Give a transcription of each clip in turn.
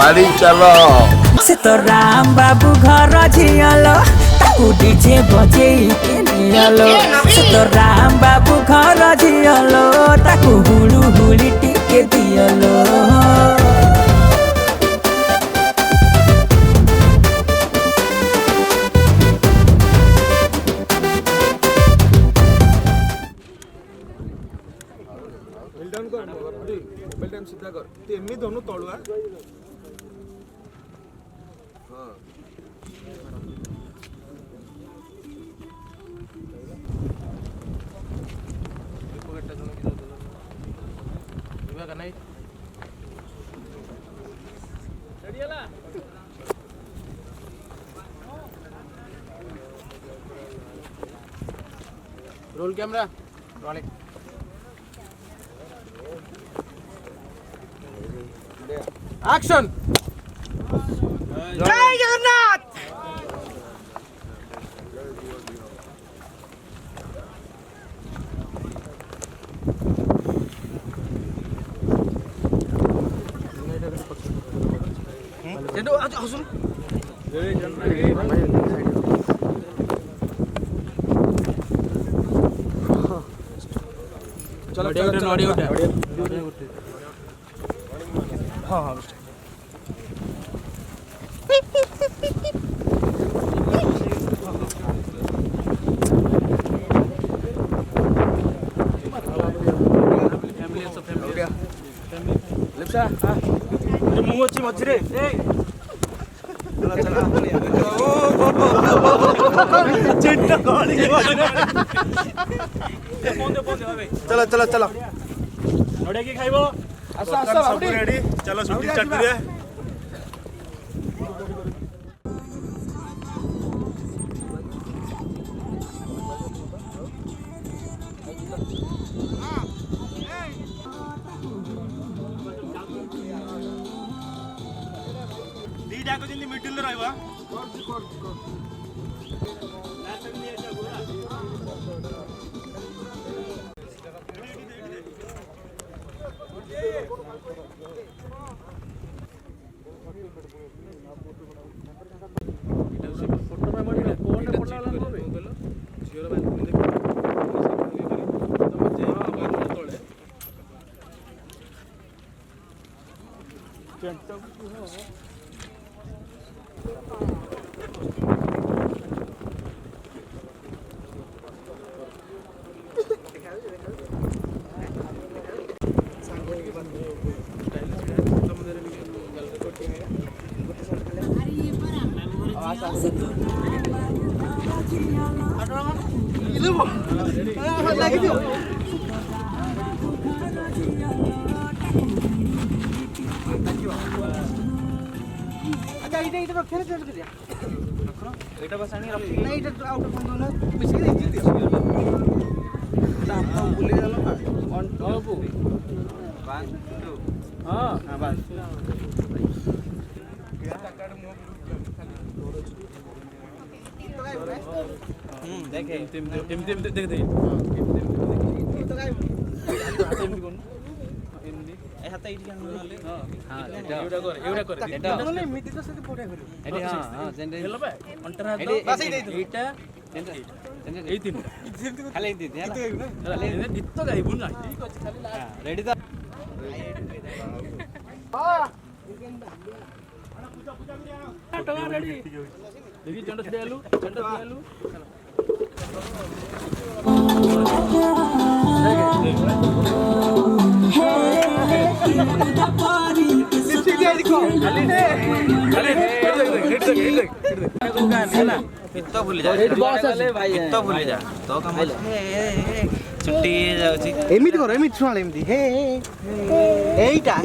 मारी चलो से तो राम बाबू घर झियलो ताकू डीजे बजेई के नियलो से तो राम बाबू घर झियलो ताकू हुलु हुली टिके दियलो डाउन कर मोबाइल टाइम सीधा कर ते एमनी दोनों तळुआ हां पॉकेटटा जण की जातो इवा का नाही रेडी आला रोल कैमरा रोलिंग एक्शन जय जगन्नाथ चलो आज हसुन चलो चलो ऑडियो हाँ हाँ मुँह अच्छी मझे चलो चलो चलो की खाइबो आसा आसा सब रेडी चलो शूटिंग स्टार्ट करिए दीटा को जिंदी मिडिल रे रहबा अच्छा इधर रखे चल दिया एटा बस आनी रखी नहीं इधर आउट ऑफ ना मिसी दे दी आप भूल गए लो 1 2 1 2 हां हां बस देखे टीम देख दे तो गाय टीम कोन एमडी ए हाता इटी कान नले हां एवडा कर एटा नले मिति तो से पोटा करियो एटी हां हां सेंटर हेलो बे अंटर हात बस एटा सेंटर ए तीन खाली ए तीन ହେଲା ଗୀତ ଗାଇବୁ ନା ଠିକ ଅଛି ଖାଲି ରେଡି ତ हां पूजा पूजा करिया टगा रेडी देखि चंड छेलु तो भूल जा तो भूल जा तो काम छुट्टी जाउची एमिति कर एमिति सुनाले एमिति हे एइटा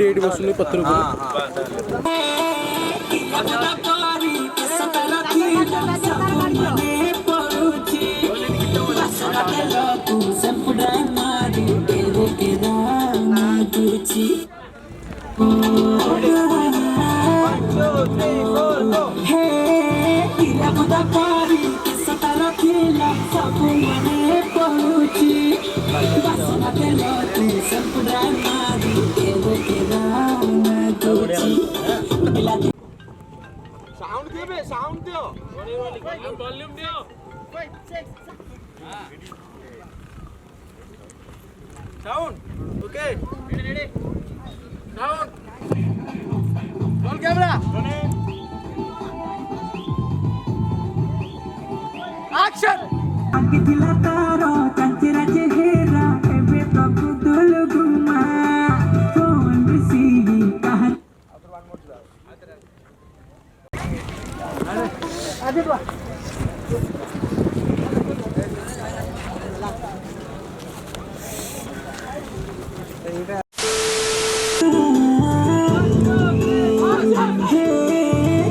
एडी बसुनी पत्र को साउंड दियो बे साउंड दियो वॉल्यूम दियो sound okay ready sound roll camera action अंकितिला तारो चंचरा चेहरा एबे प्रभु दुल गुमा फोन रिसीव कहा आजे बा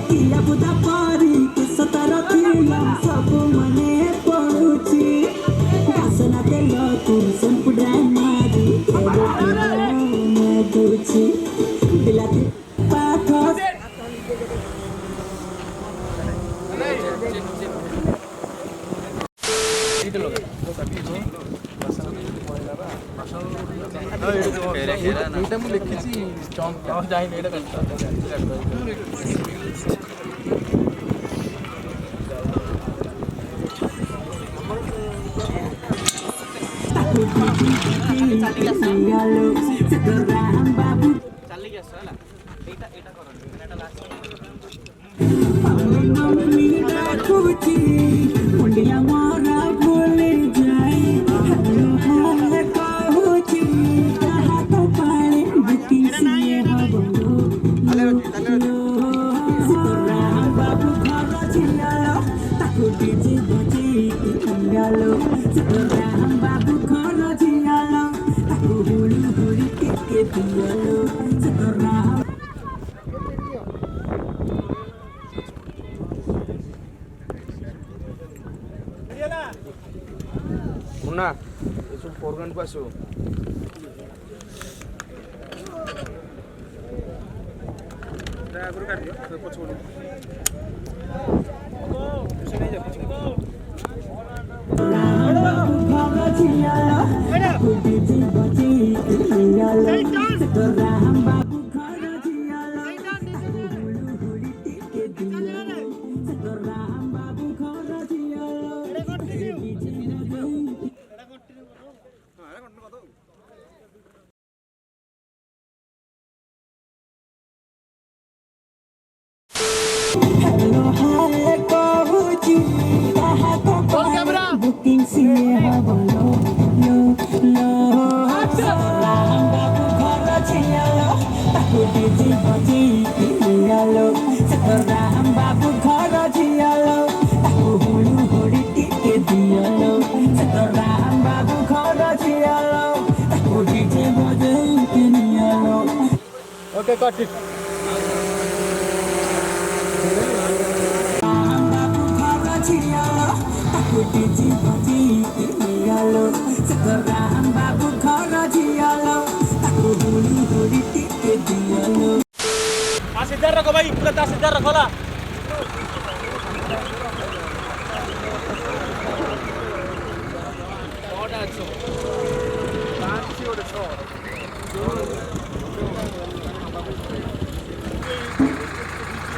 किया बुदा पारी के सतारा थिला सब मने पड़ुची दासना तेलो कुसुम पुडा मारी केरे मैं दुची बिलाती पाथो এইটা মু লিখিছি চম্প যাই না এটা করতে Halo, sekarang babu চালি গেছ হলা এইটা এটা করো এটা last kuci, mundia mora bole jai, halo halo kuci, kaha to pale bukti siye habolo, sekarang babu khara chiyalo, taku dije boji chiyalo, sekarang babu khara chiyalo, taku huli huli tike chiyalo, sekarang Munna ये सब foreground को आसो आगुर काट दियो पछोड़ से नहीं जा Booking siye habolo lo lo sekarang babu khara chiyalo taku dije boji chiyalo sekarang babu khara chiyalo taku hulu hori tike diyalo sekarang babu khara chiyalo taku dije boji chiyalo okay cut it Aku diji boji chiyalo sekarang babu khara chiyalo taku hulu hori tike diyalo सीधा रखो भाई पूरा सीधा रखो ला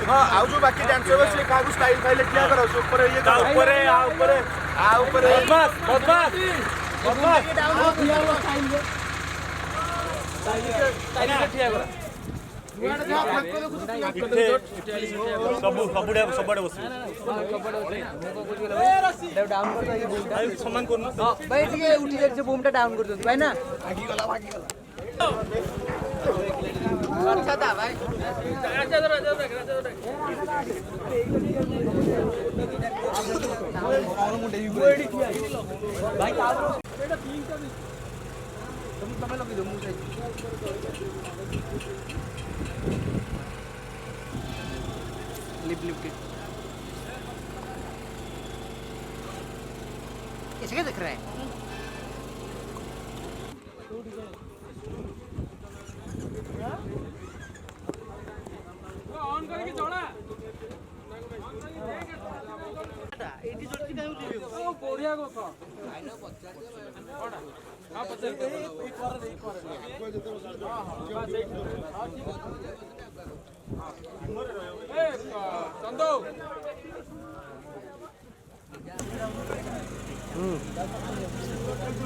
हाँ आओ जो बाकी डांसर बस ये कागज स्टाइल फाइल क्या करो ऊपर ये ऊपर है आ ऊपर बस डाउन हो दिया वो स्टाइल ठीक करो ସବୁଆଡେ ବସିବ डाउन कर दो बुम ଭାଇ ସମାନ କରୁନ हां भाई ଟିକେ ଉଠି ଯାଉଛି ବୁମ ଟା डाउन कर दो भाई ना अच्छा था भाई ଆଚ୍ଛା ଧର ଭାଇ ଏଟା ତିନଟା ତମେ ଲଗେଇ ଦો ମୁଁ ଯାଇ लिप के कैसे क्या दिख रहा है ऑन करके जोड़ा एटी जोड़ी काहे उठिबे ओ बढ़िया को हां पचास एक कर हां हां ठीक है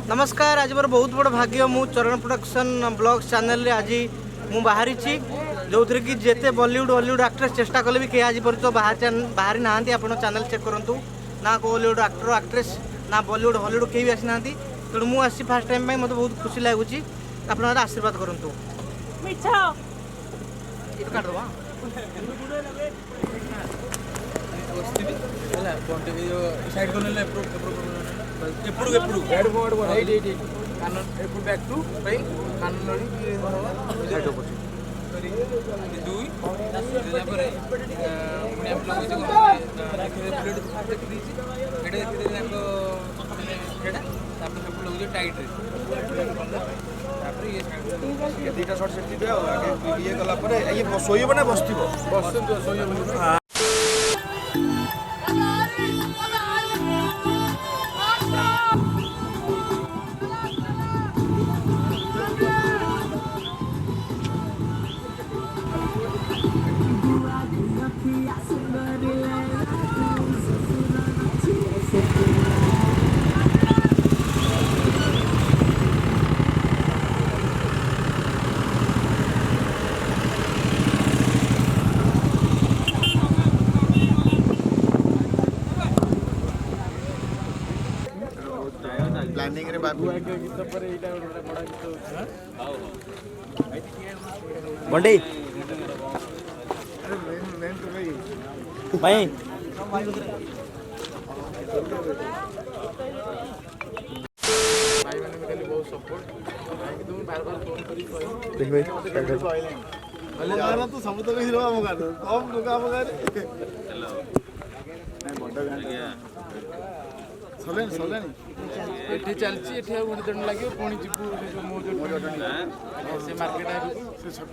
नमस्कार आज मोर बहुत बड़ भाग्य मु चरण प्रोडक्शन ब्लॉग्स चैनल रे आज मु बाहरी जो थे कि जिते बॉलीवुड हॉलीवुड एक्ट्रेस चेष्टा कले भी किए आज पर्यटन बाहरी ना आप चैनल चेक करूँ ना बॉलीवुड एक्टर एक्ट्रेस ना बॉलीवुड हॉलीवुड कहीं भी आसी ना तेणु मुझे फास्ट टाइम मतलब बहुत खुशी लगुच आप आशीर्वाद करूँ काटदबा సైడ్ కొనలే ఎప్పుడు బ్యాడ్ ఫార్వర్డ్ కొన 8 కాన్ ఎప్పుడు బ్యాక్ టు పై కాన్ లోని సైడ్ వచ్చి సరి দুই তারপরে পুনি आप लोग जो प्लेट तक दीची एडे देखो एडा तापर सब लोग जो टाइट रे तापर ये साइड दीटा शॉट सेट दिबे आगे ये गला परे ये सोइबो ना बसतिबो बसतो सोइबो प्लानिंग रे बाबू बंडी भाई तू समुद्र में हिरो हम कर कम लोग हम कर सोलेन सोलेन एठी चलची एठी आ गुडी दंड लागियो कोणी जिपु जो मोजो से मार्केट आ से छोट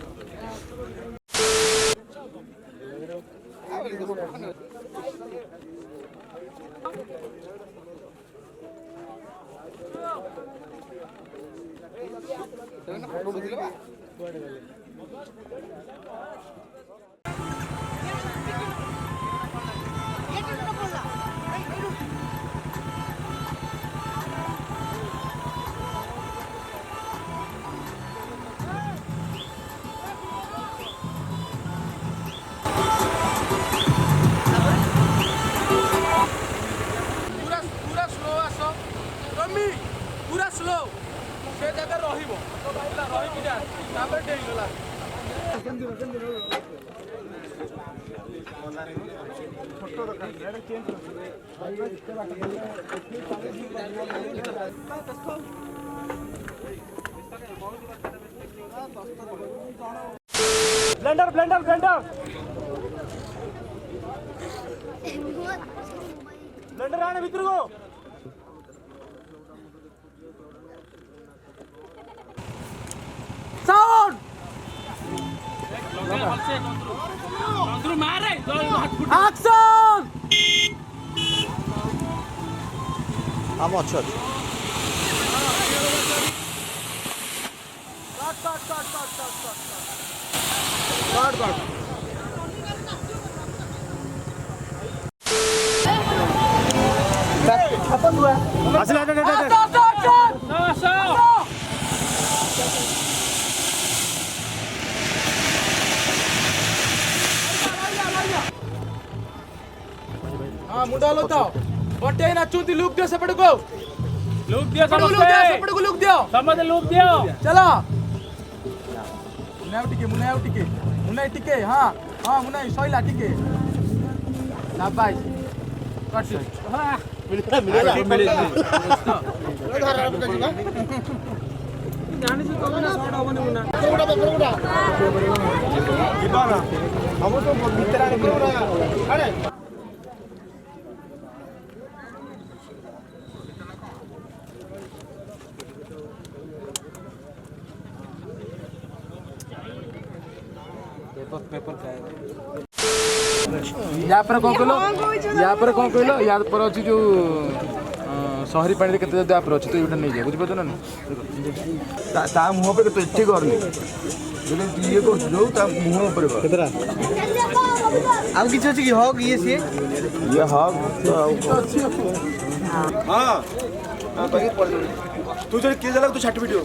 पूरा स्लो से जगह रहिबो तो भाईला रहि कि जा तापर डेई गला फोटो दरकार रेड चेंज भाई इतने बात ब्लेंडर ब्लेंडर आने भीतर को साउंड अंदर मारे एक्शन हम अच्छा हां मुंडा लो तो बटे नाचुती लुक दियो सेपड़ को लुक दियो सेपड़ को लुक दियो समझ लुक दियो चलो मुनाव टिके हां हां मुनाई सोइला टिके शाबाश कट हां मिले जाने से तो ना शॉट होबने मुना बरोड़ा जीवाना हम तो भीतर आने बरोड़ा अरे पेपर का या पर कौन कहलो या पर अच्छी जो सहरी पानी केते जदि आप अछि तो एटा नै जाय बुझि पछ ना ता मुंह पे तो एठी करनी जदि ये को जो ता मुंह ऊपर कर केतरा आउ किछ अछि कि हक ये से ये हक हां हां बाकी पड़ तू जरे के जला तू छाट वीडियो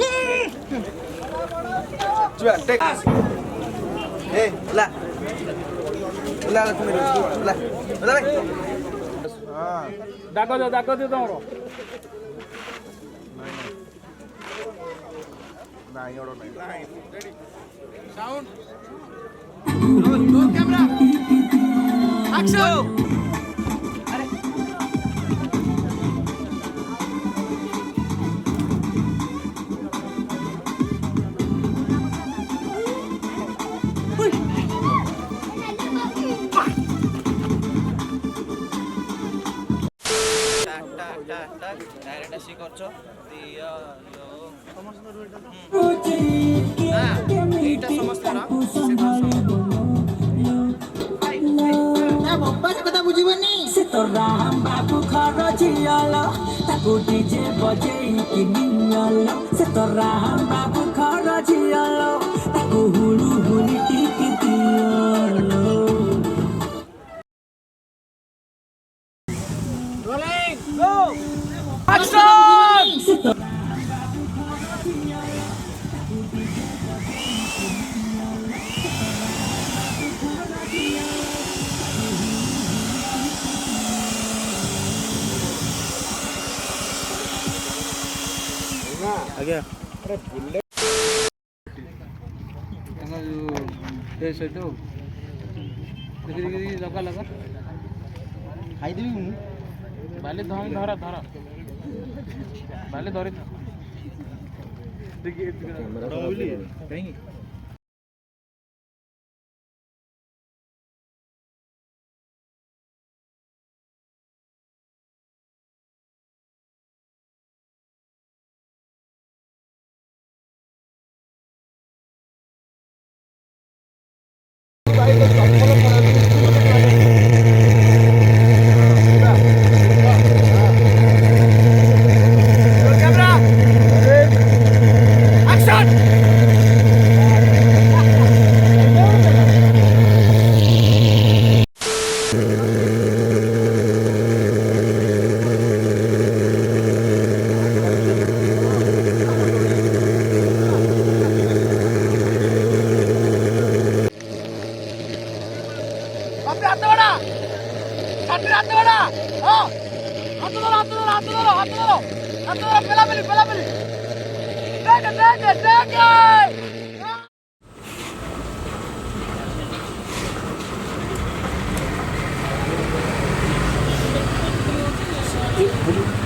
चुआ टेक ए ला ला तुम ला ला हां डाको दे तमरो नाही एवढं नाही डायरेक्ट अशी करछो दिया এইটা সমস্যারা से तो राम बाबू घर झियल ताकू डीजे बजेई कि नियल से तो राम बाबू घर झियल ताकू हुलु हुली टिकी दियल ଆଜ୍ଞା ସେଇଠୁ ଦେଖି ଲଗା ଖାଇଦେବି ମୁଁ ବାଲି ଧର ବାଲି ଧରି କାହିଁକି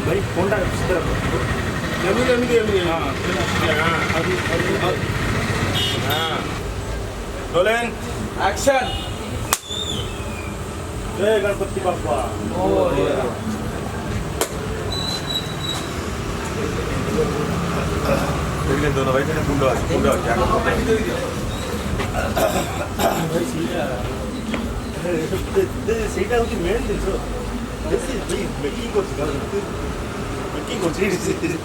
भाई फोनटा सीधा हां रोलिंग एक्शन जय गणपति बाप्पा देखले दोनों भाई ने गुंडा क्या ସେଇଟା ହଉଛି ମେନ୍ ଜିନିଷ ବେଶୀ ମେକିଂ କରୁଛି ମେକିଂ କରୁଛି making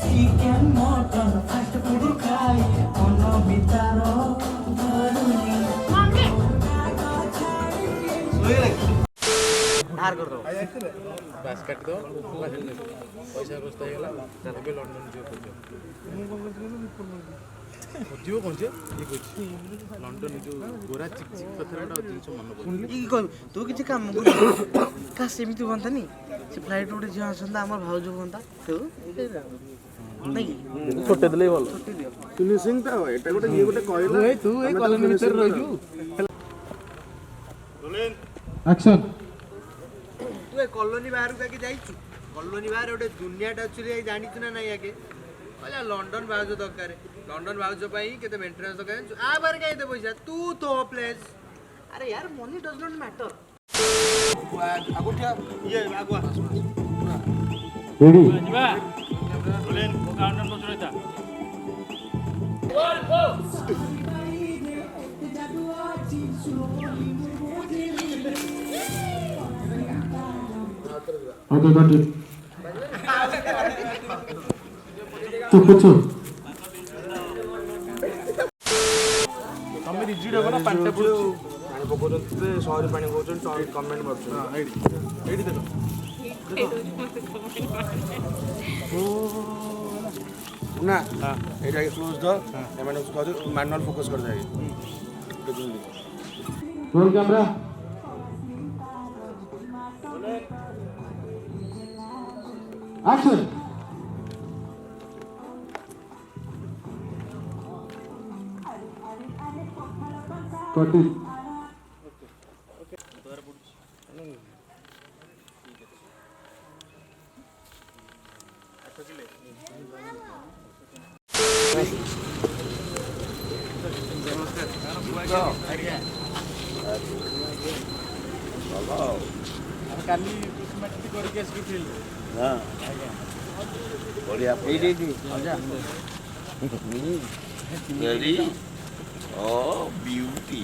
chicken mutton fast food खाई मन बितार बाहर कर दो बस काट दो पैसा व्यवस्था हो गला लंदन जो ଅଧିକ କଣ ଯେ ଇଏ କହୁଛି ଲଣ୍ଡନ ଯୋଉ ଗୋରା ଚିକ୍ ଚିକ୍ କଥାଟା ଜିନିଷ ମନେ ପଡୁନି। କି କହିବୁ ତୁ କିଛି କାମ କରିବୁ କା ସେମିତି ହୁଅନ୍ତାନି ସେ ଫ୍ଲାଇଟ୍ ଗୋଟେ ଝିଅ ଆସନ୍ତା ଆମର ଭାଉଜ ହୁଅନ୍ତା ତୁ ନାଇଁ କି ଛୋଟେ ଦେଲେ ଭଲ। ଫିନିସିଂ ଟା ଏଟା ଗୋଟେ ଇଏ ଗୋଟେ କହିଲା ତୁ ଏଇ କଲୋନୀ ଭିତରେ ରହିଛୁ। ଆକ୍ସନ। ତୁ ଏ କଲୋନୀ ବାହାରକୁ ଆগে ଯାଇଛୁ କଲୋନୀ ବାହାରେ ଗୋଟେ ଦୁନିଆଟା ଅଛି ଜାଣିଛୁ ନା ନାଇଁ ଆଗେ କହିଲା ଲଣ୍ଡନ ଭାଉଜ ଦରକାର ଲଣ୍ଡନ ଭାଉଜ ପାଇଁ କେତେ ମେଣ୍ଟେନାନ୍ସ ଦରକାର ଆ ବାରେ କାଇଁ ଏତେ ପଇସା ତୁ ତୋ ପ୍ଲେସ୍ ଆରେ यार ମନି ଡଜ୍ ନଟ୍ ମ୍ୟାଟର ଆଗୁଠିଆ ଇଏ ଆଗୁଆ ରେଡି। ଯିବା ମୋ କାଉଣ୍ଟର ପଛରେ ରହିଥା। Okay got it. चुप चुप। ତମେ ରିଜିଡ୍ ହବ ନା ପାଣିଟା ପଡୁଛି। ପାଣି ପକଉଛନ୍ତି ସହରୀ ପାଣି କହୁଛନ୍ତି କମେଣ୍ଟ ମାରୁଛନ୍ତି। ଏଇଠି ଦେଖ ନା ଏଇଟା କ୍ଲୋଜ ଦ ଏମାନେ ମ୍ୟାनुଆଲ ଫୋକସ୍ କରିଥାଏ। Role camera. Action. Cut it. କାଲି କୃଷି କରିକି ଆସିକି ଫିଲ୍ଡ बढ़िया वेरी ओ ब्यूटी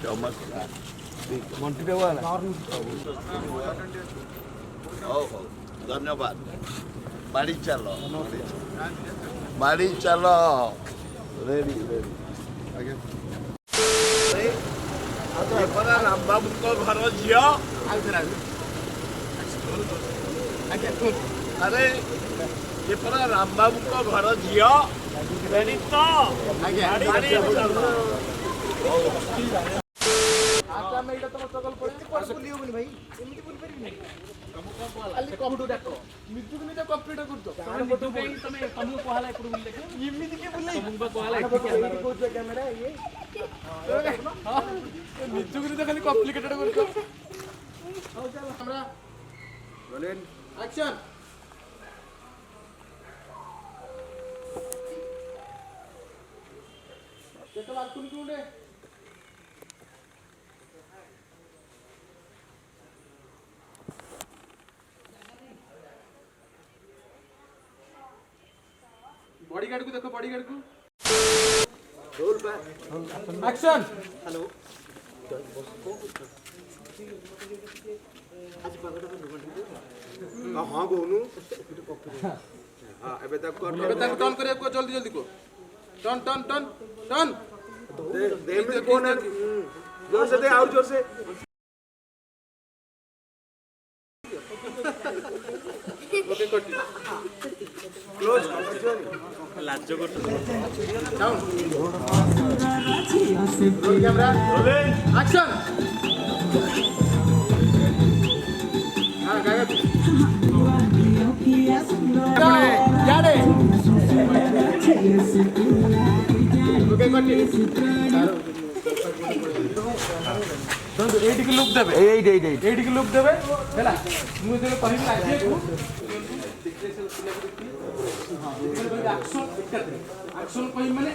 चमत्कार ଘଣ୍ଟିଟା ହେଲା हो धन्यवाद बाड़ी चलो बाड़ी चलो रेडी रेडी आगे राम बाबू को घर झियो अरे ये परा राम बाबू को घर झियो रेडी तो ନିଜକୁ ଖାଲି କମ୍ପ୍ଲିକେଟେଡ୍ କରୁଛ। ଆକ୍ସନ କେତେ ବାଲକୁନି କୋଉଟେ बॉडीगार्ड को देखो बॉडीगार्ड को रोल एक्शन हेलो ହଁ କହୁନୁ ଏବେ ତାକୁ टर्न करिया को जल्दी जल्दी को टर्न टर्न टर्न टर्न जोर से दे और जोर से ओके कट क्लोज लाज कर रोल कैमरा एक्शन हां गाया याडे ओके कट तो एटी के लुक देबे एटी के लुक देबे हैला मु जेले कहिबी आजे को एक्शन कहि माने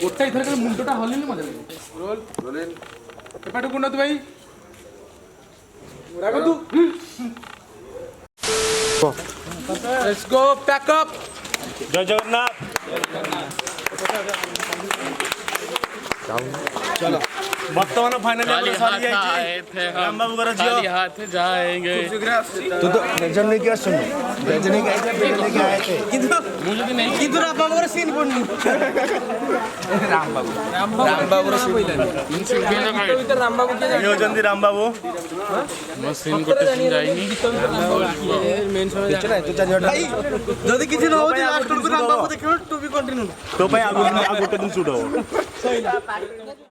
गोटाई थर के मुंडटा हलिले मजा लागे रोल रोलिन एपाटो गुणत भाई रागो तू लेट्स गो पैक अप जय जगन्नाथ। चलो बर्तमान फाइनल राम बाबू घर झियो हाथ जाएंगे तू तो टेंशन नहीं किया सुन टेंशन नहीं किया लेके आए थे କିନ୍ତୁ ଆପଣଙ୍କର ସିନ୍ ପଡୁନି राम बाबू रो सीन ये होचंदी राम बाबू मैं सीन गोटे सीन जाइनी କିଛି ନାହିଁ ତୁ ଚାରି ହଜାର ଭାଇ ଯଦି କିଛି ନ ହଉଛି ଲାଷ୍ଟ ବେଳକୁ ରାମ ବାବୁ ଦେଖିବ ଟୁ ବି କଣ୍ଟିନ୍ୟୁ ତୋ ପାଇଁ ଆଉ ଗୋଟେ ଦିନ ସୁଟ୍ ହବ